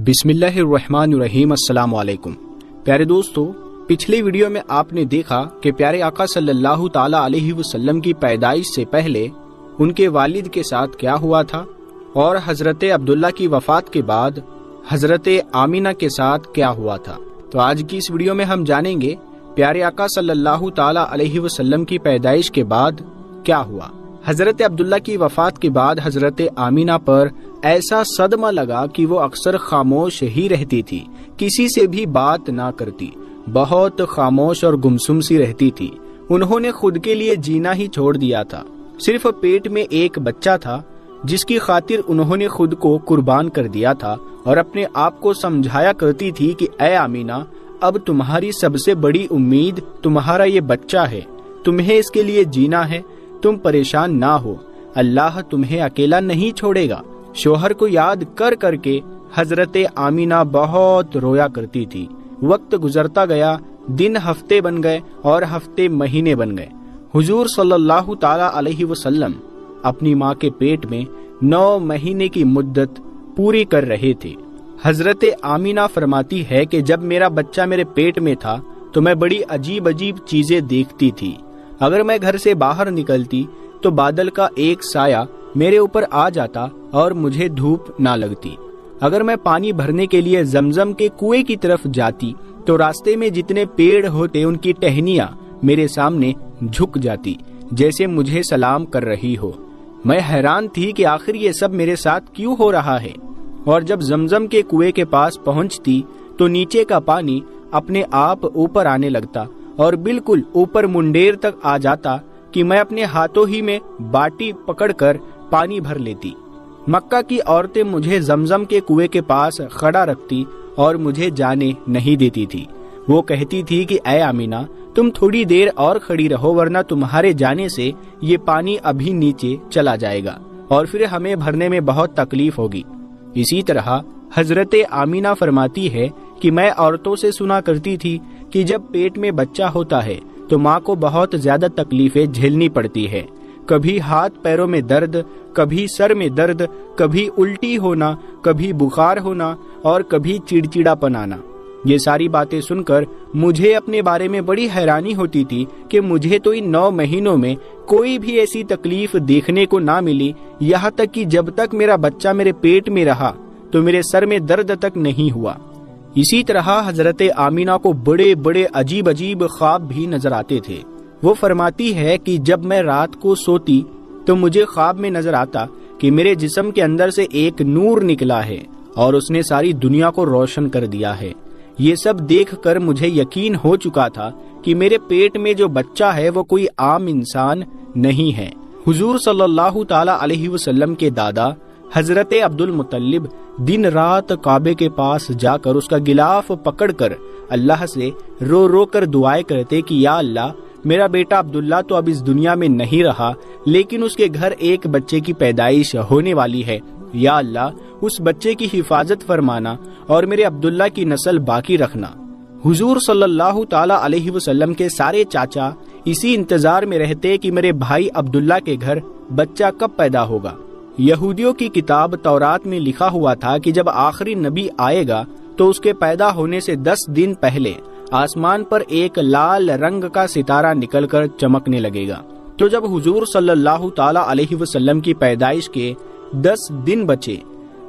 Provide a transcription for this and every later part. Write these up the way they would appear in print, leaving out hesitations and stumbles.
بسم اللہ الرحمن الرحیم۔ السلام علیکم پیارے دوستو، پچھلی ویڈیو میں آپ نے دیکھا کہ پیارے آقا صلی اللہ تعالی علیہ وسلم کی پیدائش سے پہلے ان کے والد کے ساتھ کیا ہوا تھا، اور حضرت عبداللہ کی وفات کے بعد حضرت آمینہ کے ساتھ کیا ہوا تھا۔ تو آج کی اس ویڈیو میں ہم جانیں گے پیارے آقا صلی اللہ تعالی علیہ وسلم کی پیدائش کے بعد کیا ہوا۔ حضرت عبداللہ کی وفات کے بعد حضرت آمینہ پر ایسا صدمہ لگا کہ وہ اکثر خاموش ہی رہتی تھی، کسی سے بھی بات نہ کرتی، بہت خاموش اور گمسم سی رہتی تھی۔ انہوں نے خود کے لیے جینا ہی چھوڑ دیا تھا، صرف پیٹ میں ایک بچہ تھا جس کی خاطر انہوں نے خود کو قربان کر دیا تھا، اور اپنے آپ کو سمجھایا کرتی تھی کہ اے آمینہ، اب تمہاری سب سے بڑی امید تمہارا یہ بچہ ہے، تمہیں اس کے لیے جینا ہے، تم پریشان نہ ہو، اللہ تمہیں اکیلا نہیں چھوڑے گا۔ شوہر کو یاد کر کر کے حضرت آمینہ بہت رویا کرتی تھی۔ وقت گزرتا گیا، دن ہفتے بن گئے اور ہفتے مہینے بن گئے۔ حضور صلی اللہ تعالی علیہ وسلم اپنی ماں کے پیٹ میں 9 مہینے کی مدت پوری کر رہے تھے۔ حضرت آمینہ فرماتی ہے کہ جب میرا بچہ میرے پیٹ میں تھا تو میں بڑی عجیب عجیب چیزیں دیکھتی تھی۔ اگر میں گھر سے باہر نکلتی تو بادل کا ایک سایہ میرے اوپر آ جاتا اور مجھے دھوپ نہ لگتی۔ اگر میں پانی بھرنے کے لیے زمزم کے کنویں کی طرف جاتی تو راستے میں جتنے پیڑ ہوتے ان کی ٹہنیاں میرے سامنے جھک جاتی، جیسے مجھے سلام کر رہی ہو۔ میں حیران تھی کہ آخر یہ سب میرے ساتھ کیوں ہو رہا ہے، اور جب زمزم کے کنویں کے پاس پہنچتی تو نیچے کا پانی اپنے آپ اوپر آنے لگتا اور بالکل اوپر منڈیر تک آ جاتا کہ میں اپنے ہاتھوں ہی میں باٹی پکڑ کر پانی بھر لیتی۔ مکہ کی عورتیں مجھے زمزم کے کنویں کے پاس کھڑا رکھتی اور مجھے جانے نہیں دیتی تھی۔ وہ کہتی تھی کہ اے آمینہ، تم تھوڑی دیر اور کھڑی رہو، ورنہ تمہارے جانے سے یہ پانی ابھی نیچے چلا جائے گا اور پھر ہمیں بھرنے میں بہت تکلیف ہوگی۔ اسی طرح حضرت آمینہ فرماتی ہے کہ میں عورتوں سے سنا کرتی تھی کہ جب پیٹ میں بچہ ہوتا ہے تو ماں کو بہت زیادہ تکلیفیں جھیلنی پڑتی ہے، کبھی ہاتھ پیروں میں درد، کبھی سر میں درد، کبھی الٹی ہونا، کبھی بخار ہونا اور کبھی چڑچڑا پن آنا۔ یہ ساری باتیں سن کر مجھے اپنے بارے میں بڑی حیرانی ہوتی تھی کہ مجھے تو ان 9 مہینوں میں کوئی بھی ایسی تکلیف دیکھنے کو نہ ملی، یہاں تک کہ جب تک میرا بچہ میرے پیٹ میں رہا تو میرے سر میں درد تک نہیں ہوا۔ اسی طرح حضرت آمینہ کو بڑے بڑے عجیب عجیب خواب بھی نظر آتے تھے۔ وہ فرماتی ہے کہ جب میں رات کو سوتی تو مجھے خواب میں نظر آتا کہ میرے جسم کے اندر سے ایک نور نکلا ہے اور اس نے ساری دنیا کو روشن کر دیا ہے۔ یہ سب دیکھ کر مجھے یقین ہو چکا تھا کہ میرے پیٹ میں جو بچہ ہے وہ کوئی عام انسان نہیں ہے۔ حضور صلی اللہ تعالی علیہ وسلم کے دادا حضرت عبد المطلب دن رات کعبے کے پاس جا کر اس کا غلاف پکڑ کر اللہ سے رو رو کر دعائیں کرتے کہ یا اللہ، میرا بیٹا عبداللہ تو اب اس دنیا میں نہیں رہا، لیکن اس کے گھر ایک بچے کی پیدائش ہونے والی ہے، یا اللہ اس بچے کی حفاظت فرمانا اور میرے عبداللہ کی نسل باقی رکھنا۔ حضور صلی اللہ تعالی علیہ وسلم کے سارے چاچا اسی انتظار میں رہتے کہ میرے بھائی عبداللہ کے گھر بچہ کب پیدا ہوگا۔ یہودیوں کی کتاب تورات میں لکھا ہوا تھا کہ جب آخری نبی آئے گا تو اس کے پیدا ہونے سے 10 دن پہلے آسمان پر ایک لال رنگ کا ستارہ نکل کر چمکنے لگے گا۔ تو جب حضور صلی اللہ تعالی علیہ وسلم کی پیدائش کے 10 دن بچے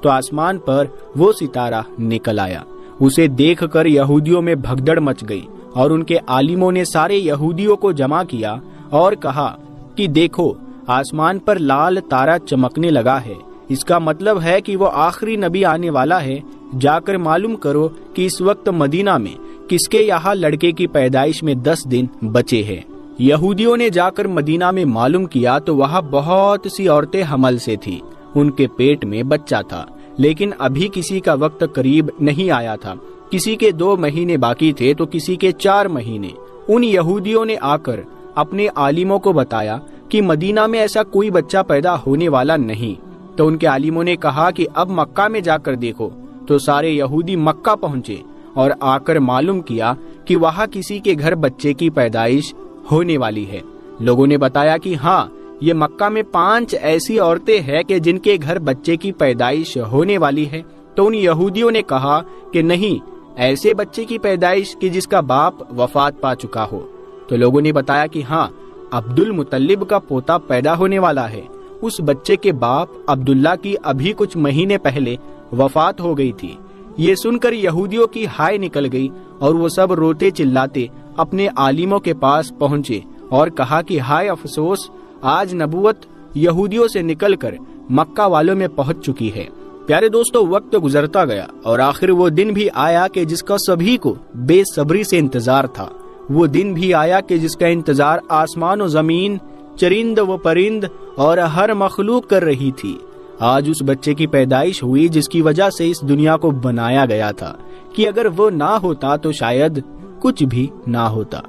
تو آسمان پر وہ ستارہ نکل آیا۔ اسے دیکھ کر یہودیوں میں بھگدڑ مچ گئی اور ان کے عالموں نے سارے یہودیوں کو جمع کیا اور کہا کہ دیکھو، آسمان پر لال تارا چمکنے لگا ہے، اس کا مطلب ہے کہ وہ آخری نبی آنے والا ہے۔ جا کر معلوم کرو کہ اس وقت مدینہ میں کس کے یہاں لڑکے کی پیدائش میں 10 دن بچے ہیں۔ یہودیوں نے جا کر مدینہ میں معلوم کیا تو وہاں بہت سی عورتیں حمل سے تھی، ان کے پیٹ میں بچہ تھا، لیکن ابھی کسی کا وقت قریب نہیں آیا تھا، کسی کے 2 مہینے باقی تھے تو کسی کے 4 مہینے۔ ان یہودیوں نے آ کر اپنے عالموں کو بتایا کہ مدینہ میں ایسا کوئی بچہ پیدا ہونے والا نہیں۔ تو ان کے عالموں نے کہا کہ اب مکہ میں جا کر دیکھو۔ تو سارے یہودی مکہ پہنچے اور آ کر معلوم کیا کہ وہاں کسی کے گھر بچے کی پیدائش ہونے والی ہے۔ لوگوں نے بتایا کہ ہاں، یہ مکہ میں 5 ایسی عورتیں ہیں کہ جن کے گھر بچے کی پیدائش ہونے والی ہے۔ تو ان یہودیوں نے کہا کہ نہیں، ایسے بچے کی پیدائش کہ جس کا باپ وفات پا چکا ہو۔ تو لوگوں نے بتایا کہ ہاں، عبد المطلب کا پوتا پیدا ہونے والا ہے۔ اس بچے کے باپ عبداللہ کی ابھی کچھ مہینے پہلے وفات ہو گئی تھی۔ یہ سن کر یہودیوں کی ہائے نکل گئی اور وہ سب روتے چلاتے اپنے عالموں کے پاس پہنچے اور کہا کہ ہائے افسوس، آج نبوت یہودیوں سے نکل کر مکہ والوں میں پہنچ چکی ہے۔ پیارے دوستو، وقت گزرتا گیا اور آخر وہ دن بھی آیا کہ جس کا سبھی کو بے صبری سے انتظار تھا۔ وہ دن بھی آیا کہ جس کا انتظار آسمان و زمین، چرند و پرند اور ہر مخلوق کر رہی تھی۔ آج اس بچے کی پیدائش ہوئی جس کی وجہ سے اس دنیا کو بنایا گیا تھا، کہ اگر وہ نہ ہوتا تو شاید کچھ بھی نہ ہوتا۔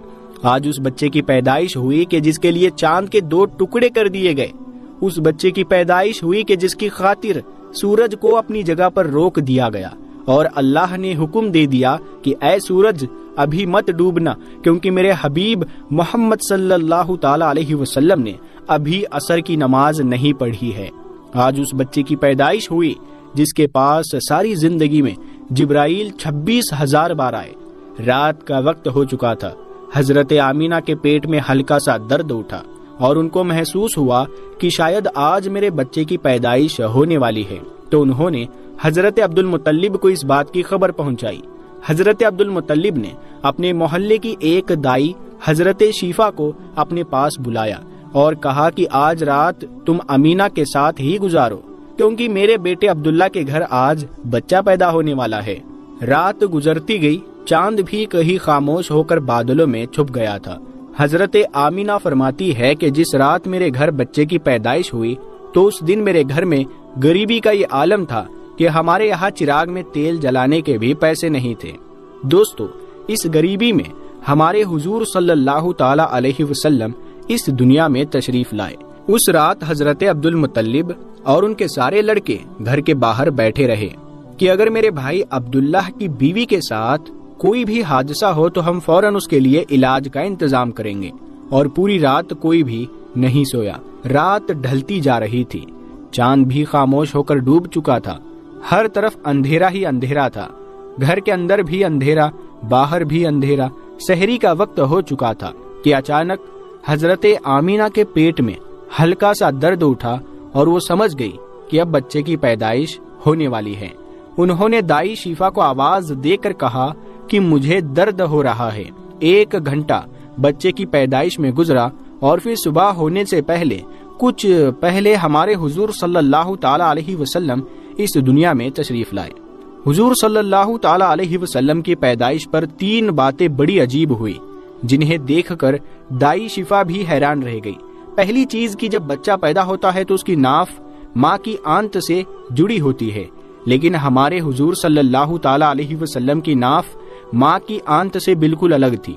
آج اس بچے کی پیدائش ہوئی کہ جس کے لیے چاند کے 2 ٹکڑے کر دیے گئے۔ اس بچے کی پیدائش ہوئی کہ جس کی خاطر سورج کو اپنی جگہ پر روک دیا گیا اور اللہ نے حکم دے دیا کہ اے سورج ابھی مت ڈوبنا، کیونکہ میرے حبیب محمد صلی اللہ تعالی علیہ وسلم نے ابھی عصر کی نماز نہیں پڑھی ہے۔ آج اس بچے کی پیدائش ہوئی جس کے پاس ساری زندگی میں جبرائیل 26,000 بار آئے۔ رات کا وقت ہو چکا تھا۔ حضرت آمینہ کے پیٹ میں ہلکا سا درد اٹھا اور ان کو محسوس ہوا کہ شاید آج میرے بچے کی پیدائش ہونے والی ہے۔ تو انہوں نے حضرت عبد المطلب کو اس بات کی خبر پہنچائی۔ حضرت عبد المطلب نے اپنے محلے کی ایک دائی حضرت شیفا کو اپنے پاس بلایا اور کہا کہ آج رات تم امینہ کے ساتھ ہی گزارو، کیونکہ میرے بیٹے عبداللہ کے گھر آج بچہ پیدا ہونے والا ہے۔ رات گزرتی گئی، چاند بھی کہیں خاموش ہو کر بادلوں میں چھپ گیا تھا۔ حضرت آمینہ فرماتی ہے کہ جس رات میرے گھر بچے کی پیدائش ہوئی تو اس دن میرے گھر میں غریبی کا یہ عالم تھا کہ ہمارے یہاں چراغ میں تیل جلانے کے بھی پیسے نہیں تھے۔ دوستو، اس غریبی میں ہمارے حضور صلی اللہ تعالی علیہ وسلم اس دنیا میں تشریف لائے۔ اس رات حضرت عبد المطلب اور ان کے سارے لڑکے گھر کے باہر بیٹھے رہے کہ اگر میرے بھائی عبداللہ کی بیوی کے ساتھ کوئی بھی حادثہ ہو تو ہم فوراً اس کے لیے علاج کا انتظام کریں گے۔ اور پوری رات کوئی بھی نہیں سویا۔ رات ڈھلتی جا رہی تھی، چاند بھی خاموش ہو کر ڈوب چکا تھا، ہر طرف اندھیرا ہی اندھیرا تھا، گھر کے اندر بھی اندھیرا، باہر بھی اندھیرا۔ سحری کا وقت ہو چکا تھا کہ اچانک حضرت آمینہ کے پیٹ میں ہلکا سا درد اٹھا اور وہ سمجھ گئی کہ اب بچے کی پیدائش ہونے والی ہے۔ انہوں نے دائی شیفا کو آواز دے کر کہا کہ مجھے درد ہو رہا ہے۔ 1 گھنٹہ بچے کی پیدائش میں گزرا اور پھر صبح ہونے سے کچھ پہلے ہمارے حضور صلی اللہ تعالی علیہ وسلم اس دنیا میں تشریف لائے۔ حضور صلی اللہ تعالی علیہ وسلم کی پیدائش پر 3 باتیں بڑی عجیب ہوئی جنہیں دیکھ کر دائی شفا بھی حیران رہ گئی۔ پہلی چیز کہ جب بچہ پیدا ہوتا ہے تو اس کی ناف ماں کی آنت سے جڑی ہوتی ہے، لیکن ہمارے حضور صلی اللہ تعالی علیہ وسلم کی ناف ماں کی آنت سے بالکل الگ تھی۔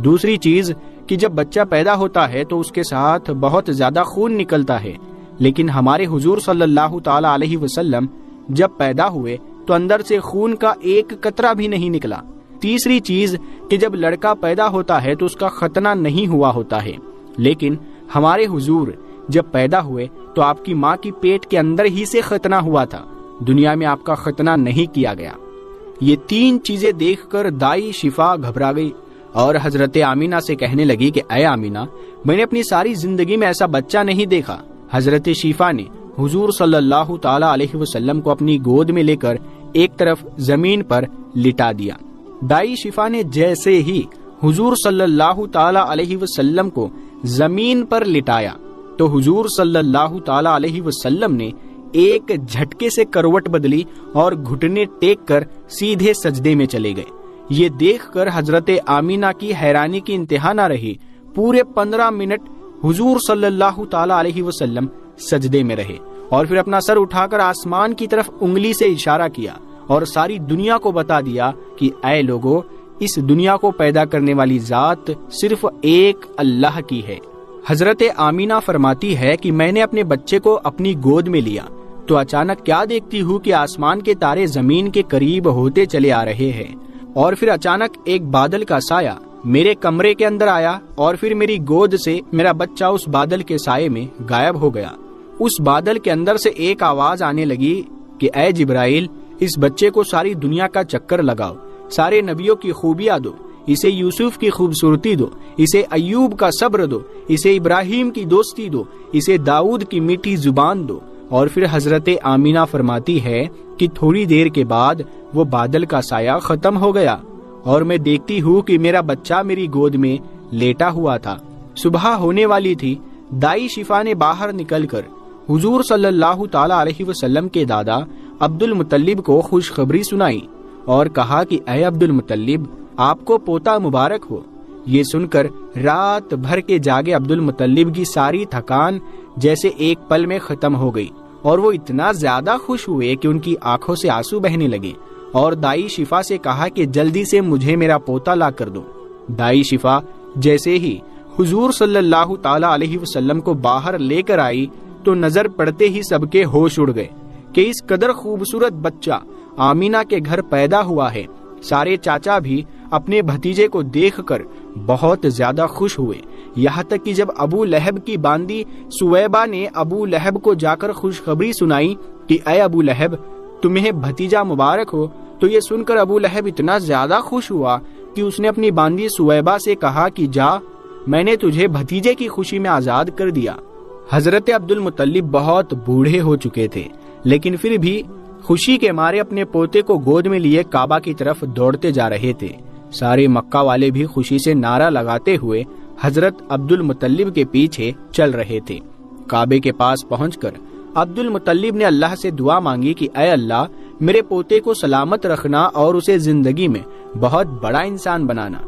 دوسری چیز کہ جب بچہ پیدا ہوتا ہے تو اس کے ساتھ بہت زیادہ خون نکلتا ہے، لیکن ہمارے حضور صلی اللہ تعالی علیہ وسلم جب پیدا ہوئے تو اندر سے خون کا ایک قطرہ بھی نہیں نکلا۔ تیسری چیز کہ جب لڑکا پیدا ہوتا ہے تو اس کا ختنہ نہیں ہوا ہوتا ہے، لیکن ہمارے حضور جب پیدا ہوئے تو آپ کی ماں کی پیٹ کے اندر ہی سے ختنہ ہوا تھا، دنیا میں آپ کا ختنہ نہیں کیا گیا۔ یہ 3 چیزیں دیکھ کر دائی شفا گھبرا گئی اور حضرت آمینہ سے کہنے لگی کہ اے آمینہ، میں نے اپنی ساری زندگی میں ایسا بچہ نہیں دیکھا۔ حضرت شفا نے حضور صلی اللہ تعالی علیہ وسلم کو اپنی گود میں لے کر ایک طرف زمین پر لٹا دیا۔ دائی شفا نے جیسے ہی حضور صلی اللہ تعالی علیہ وسلم کو زمین پر لٹایا تو حضور صلی اللہ تعالی علیہ وسلم نے ایک جھٹکے سے کروٹ بدلی اور گھٹنے ٹیک کر سیدھے سجدے میں چلے گئے۔ یہ دیکھ کر حضرت آمینہ کی حیرانی کی انتہا نہ رہی۔ پورے 15 منٹ حضور صلی اللہ تعالی علیہ وسلم سجدے میں رہے اور پھر اپنا سر اٹھا کر آسمان کی طرف انگلی سے اشارہ کیا اور ساری دنیا کو بتا دیا کہ اے لوگو، اس دنیا کو پیدا کرنے والی ذات صرف ایک اللہ کی ہے۔ حضرت آمینہ فرماتی ہے کہ میں نے اپنے بچے کو اپنی گود میں لیا تو اچانک کیا دیکھتی ہوں کہ آسمان کے تارے زمین کے قریب ہوتے چلے آ رہے ہیں، اور پھر اچانک ایک بادل کا سایہ میرے کمرے کے اندر آیا اور پھر میری گود سے میرا بچہ اس بادل کے سائے میں غائب ہو گیا۔ اس بادل کے اندر سے ایک آواز آنے لگی کہ اے جبرائیل، اس بچے کو ساری دنیا کا چکر لگاؤ، سارے نبیوں کی خوبیاں دو، اسے یوسف کی خوبصورتی دو، اسے ایوب کا صبر دو، اسے ابراہیم کی دوستی دو، اسے داؤد کی میٹھی زبان دو۔ اور پھر حضرت آمینہ فرماتی ہے کہ تھوڑی دیر کے بعد وہ بادل کا سایہ ختم ہو گیا اور میں دیکھتی ہوں کہ میرا بچہ میری گود میں لیٹا ہوا تھا۔ صبح ہونے والی تھی۔ دائی شفا نے باہر نکل کر حضور صلی اللہ تعالی علیہ وسلم کے دادا عبد المطلب کو خوشخبری سنائی اور کہا کہ اے عبد المطلب، آپ کو پوتا مبارک ہو۔ یہ سن کر رات بھر کے جاگے عبد المطلب کی ساری تھکان جیسے ایک پل میں ختم ہو گئی اور وہ اتنا زیادہ خوش ہوئے کہ ان کی آنکھوں سے آنسو بہنے لگے اور دائی شفا سے کہا کہ جلدی سے مجھے میرا پوتا لا کر دو۔ دائی شفا جیسے ہی حضور صلی اللہ تعالی علیہ وسلم کو باہر لے کر آئی تو نظر پڑتے ہی سب کے ہوش اڑ گئے کہ اس قدر خوبصورت بچہ آمینہ کے گھر پیدا ہوا ہے۔ سارے چاچا بھی اپنے بھتیجے کو دیکھ کر بہت زیادہ خوش ہوئے، یہاں تک کہ جب ابو لہب کی باندی سویبہ نے ابو لہب کو جا کر خوشخبری سنائی کہ اے ابو لہب، تمہیں بھتیجا مبارک ہو، تو یہ سن کر ابو لہب اتنا زیادہ خوش ہوا کہ اس نے اپنی باندی سویبہ سے کہا کہ جا، میں نے تجھے بھتیجے کی خوشی میں آزاد کر دیا۔ حضرت عبد المطلب بہت بوڑھے ہو چکے تھے، لیکن پھر بھی خوشی کے مارے اپنے پوتے کو گود میں لیے کعبہ کی طرف دوڑتے جا رہے تھے۔ سارے مکہ والے بھی خوشی سے نعرہ لگاتے ہوئے حضرت عبد المطلب کے پیچھے چل رہے تھے۔ کعبے کے پاس پہنچ کر عبد المطلب نے اللہ سے دعا مانگی کہ اے اللہ، میرے پوتے کو سلامت رکھنا اور اسے زندگی میں بہت بڑا انسان بنانا۔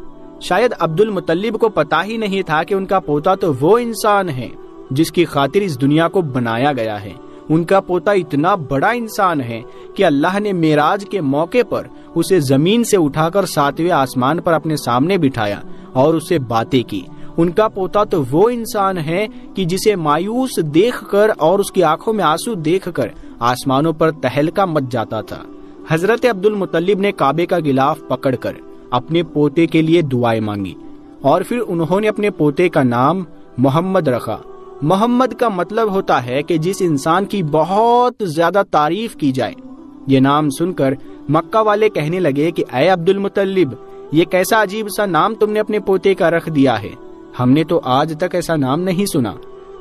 شاید عبد المطلب کو پتا ہی نہیں تھا کہ ان کا پوتا تو وہ انسان ہے جس کی خاطر اس دنیا کو بنایا گیا ہے۔ ان کا پوتا اتنا بڑا انسان ہے کہ اللہ نے معراج کے موقع پر اسے زمین سے اٹھا کر 7ویں آسمان پر اپنے سامنے بٹھایا اور اسے باتیں کی۔ ان کا پوتا تو وہ انسان ہے کہ جسے مایوس دیکھ کر اور اس کی آنکھوں میں آنسو دیکھ کر آسمانوں پر تہلکا مچ جاتا تھا۔ حضرت عبد المطلب نے کعبے کا غلاف پکڑ کر اپنے پوتے کے لیے دعائیں مانگی اور پھر انہوں نے اپنے پوتے کا نام محمد رکھا۔ محمد کا مطلب ہوتا ہے کہ جس انسان کی بہت زیادہ تعریف کی جائے۔ یہ نام سن کر مکہ والے کہنے لگے کہ اے عبد المطلب، یہ کیسا عجیب سا نام تم نے اپنے پوتے کا رکھ دیا ہے، ہم نے تو آج تک ایسا نام نہیں سنا۔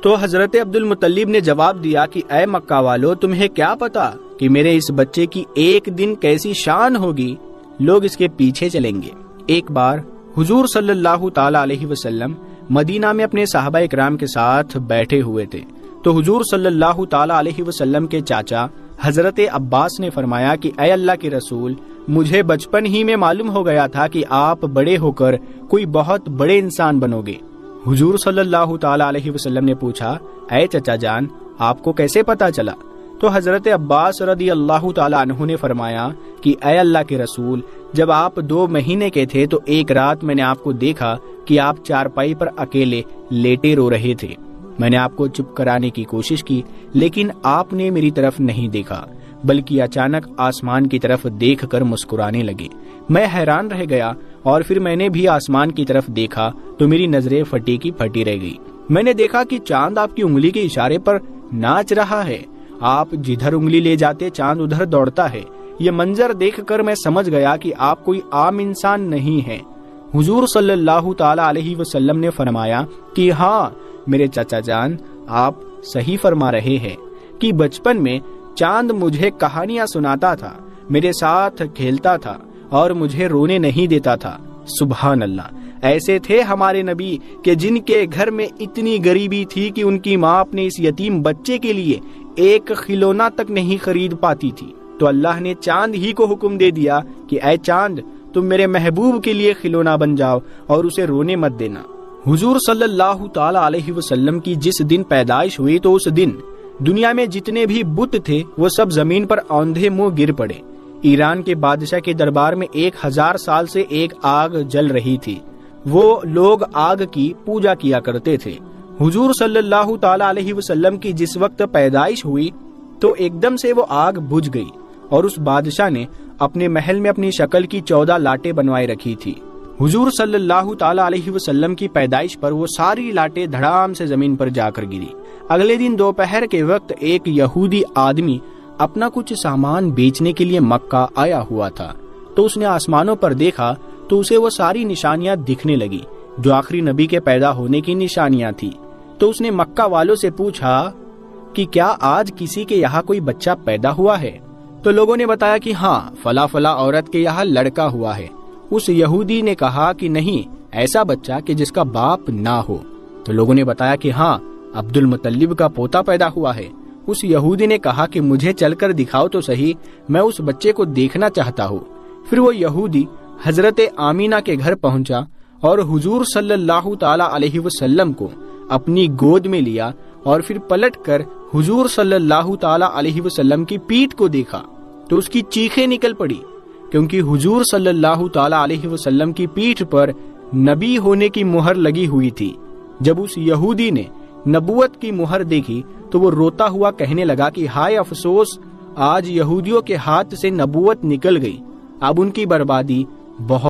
تو حضرت عبد المطلب نے جواب دیا کہ اے مکہ والو، تمہیں کیا پتا کہ میرے اس بچے کی ایک دن کیسی شان ہوگی، لوگ اس کے پیچھے چلیں گے۔ ایک بار حضور صلی اللہ تعالی علیہ وسلم مدینہ میں اپنے صحابہ اکرام کے ساتھ بیٹھے ہوئے تھے تو حضور صلی اللہ تعالی علیہ وسلم کے چاچا حضرت عباس نے فرمایا کہ اے اللہ کے رسول، مجھے بچپن ہی میں معلوم ہو گیا تھا کہ آپ بڑے ہو کر کوئی بہت بڑے انسان بنو گے۔ حضور صلی اللہ تعالی علیہ وسلم نے پوچھا، اے چچا جان، آپ کو کیسے پتا چلا؟ تو حضرت عباس رضی اللہ تعالی عنہ نے فرمایا کہ اے اللہ کے رسول، جب آپ 2 مہینے کے تھے تو ایک رات میں نے آپ کو دیکھا کہ آپ چارپائی پر اکیلے لیٹے رو رہے تھے۔ میں نے آپ کو چپ کرانے کی کوشش کی، لیکن آپ نے میری طرف نہیں دیکھا بلکہ اچانک آسمان کی طرف دیکھ کر مسکرانے لگے۔ میں حیران رہ گیا اور پھر میں نے بھی آسمان کی طرف دیکھا تو میری نظریں پھٹی کی پھٹی رہ گئی۔ میں نے دیکھا کہ چاند آپ کی انگلی کے اشارے پر ناچ رہا ہے، آپ جدھر انگلی لے جاتے چاند ادھر دوڑتا ہے۔ یہ منظر دیکھ کر میں سمجھ گیا کہ آپ کوئی عام انسان نہیں ہے۔ حضور صلی اللہ تعالی علیہ وسلم نے فرمایا کہ ہاں میرے چچا جان، آپ صحیح فرما رہے ہیں کہ بچپن میں چاند مجھے کہانیاں سناتا تھا، میرے ساتھ کھیلتا تھا اور مجھے رونے نہیں دیتا تھا۔ سبحان اللہ، ایسے تھے ہمارے نبی کہ جن کے گھر میں اتنی غریبی تھی کہ ان کی ماں اپنے اس یتیم بچے کے لیے ایک کھلونا تک نہیں خرید پاتی تھی، تو اللہ نے چاند ہی کو حکم دے دیا کہ اے چاند، تم میرے محبوب کے لیے کھلونا بن جاؤ اور اسے رونے مت دینا۔ حضور صلی اللہ تعالی علیہ وسلم کی جس دن پیدائش ہوئی تو اس دن دنیا میں جتنے بھی بت تھے وہ سب زمین پر اوندھے منہ گر پڑے۔ ایران کے بادشاہ کے دربار میں 1000 سال سے ایک آگ جل رہی تھی، وہ لوگ آگ کی پوجا کیا کرتے تھے۔ حضور صلی اللہ تعالی علیہ وسلم کی جس وقت پیدائش ہوئی تو ایک دم سے وہ آگ بجھ گئی اور اس بادشاہ نے اپنے محل میں اپنی شکل کی 14 لاٹیں بنوائے رکھی تھی۔ حضور صلی اللہ تعالی علیہ وسلم کی پیدائش پر وہ ساری لاٹیں دھڑام سے زمین پر جا کر گری۔ اگلے دن دوپہر کے وقت ایک یہودی آدمی اپنا کچھ سامان بیچنے کے لیے مکہ آیا ہوا تھا، تو اس نے آسمانوں پر دیکھا تو اسے وہ ساری نشانیاں دکھنے لگی جو آخری نبی کے پیدا ہونے کی نشانیاں تھی۔ تو اس نے مکہ والوں سے پوچھا کہ کیا آج کسی کے یہاں کوئی بچہ پیدا ہوا ہے؟ تو لوگوں نے بتایا کہ ہاں، فلاں فلاں عورت کے یہاں لڑکا ہوا ہے۔ اس یہودی نے کہا کہ نہیں، ایسا بچہ کہ جس کا باپ نہ ہو۔ تو لوگوں نے بتایا کہ ہاں، عبد المطلب کا پوتا پیدا ہوا ہے۔ اس یہودی نے کہا کہ مجھے چل کر دکھاؤ تو صحیح، میں اس بچے کو دیکھنا چاہتا ہوں۔ پھر وہ یہودی حضرت آمینہ کے گھر پہنچا اور حضور صلی اللہ تعالی علیہ وسلم کو اپنی گود میں لیا، اور پھر پلٹ کر حضور صلی اللہ تعالی علیہ وسلم کی پیٹھ کو دیکھا تو اس کی چیخیں نکل پڑی، کیونکہ حضور صلی اللہ تعالی علیہ وسلم کی پیٹھ پر نبی ہونے کی مہر لگی ہوئی تھی۔ جب اس یہودی نے نبوت کی مہر دیکھی تو وہ روتا ہوا کہنے لگا کہ ہائے افسوس، آج یہودیوں کے ہاتھ سے نبوت نکل گئی، اب ان کی بربادی بہت